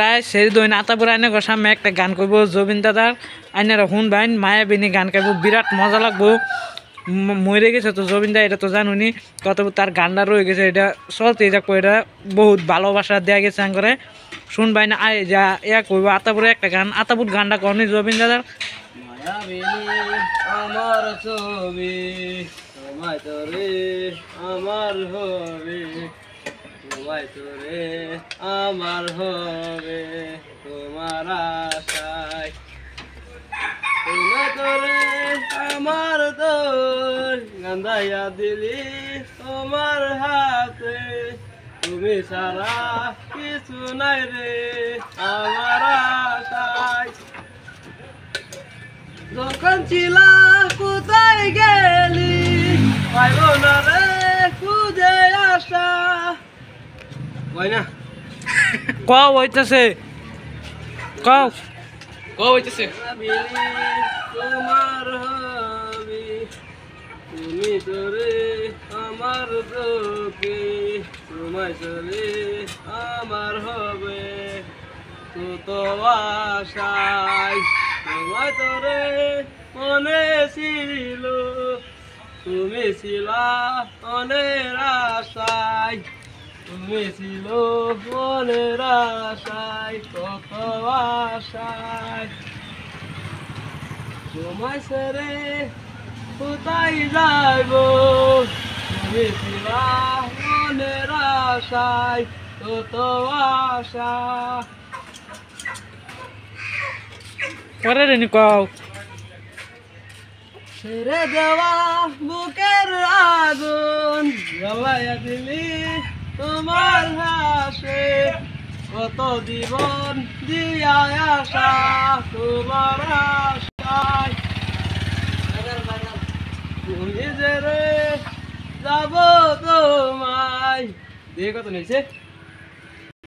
প্রায় সেই দই আতাপুর আইনে সামনে একটা গান করব জবিন দাদার আইনের হুন বাইন মায়াবিনী গান গাইব বিরাট মজা লাগবো। মরে গেছে তো জবিন দা, এটা তো জানুনি কত তার গানটা রয়ে গেছে, এটা চলতে যাক, এটা বহুত ভালোবাসা দেওয়া গেছে আঙ্গরে শুনবাই না আয় যা ইয়া করবো আতাপুরে একটা গান। আতাপুর গানটা কনে জবিন দাদার আমার ছবি তোমায় তোরে আমার হবে, তোমায় তোরে আমার হবে, তোমার আশায় তোমায় তোরে আমার তোর গান্ধাইয়া দিলি তোমার হাতে, তুমি সারা কিছু নাই রে আমার আশায়। যখন ছিলা কোথায় গেলি পাইব না রে খুঁজে আসা, কই না কও হইতেছে কও হইতেছে তোমার হবি, তুমি তোরে আমার তোকে, তোমায় তোরে আমার হবে, তো তো আশায় তোমায় তোরে মনে ছিল, তুমি ছিলা মনের আশায়, তুমি ছিল মনের আশায়, কত আশায় তোমায় ছেড়ে কোথায় যাইব, তুমি ছিলা মনের আশায়, কত আশা। পরে রেনি কও ছেড়ে দেওয়া বুকের আগুন জ্বালাইয়া দিলি তোমার হাসে, কত জীবন দিয়া আশা তোমার আশায়, তুমি যে রে যাব তোমায় দিয়ে কত নিয়েছে।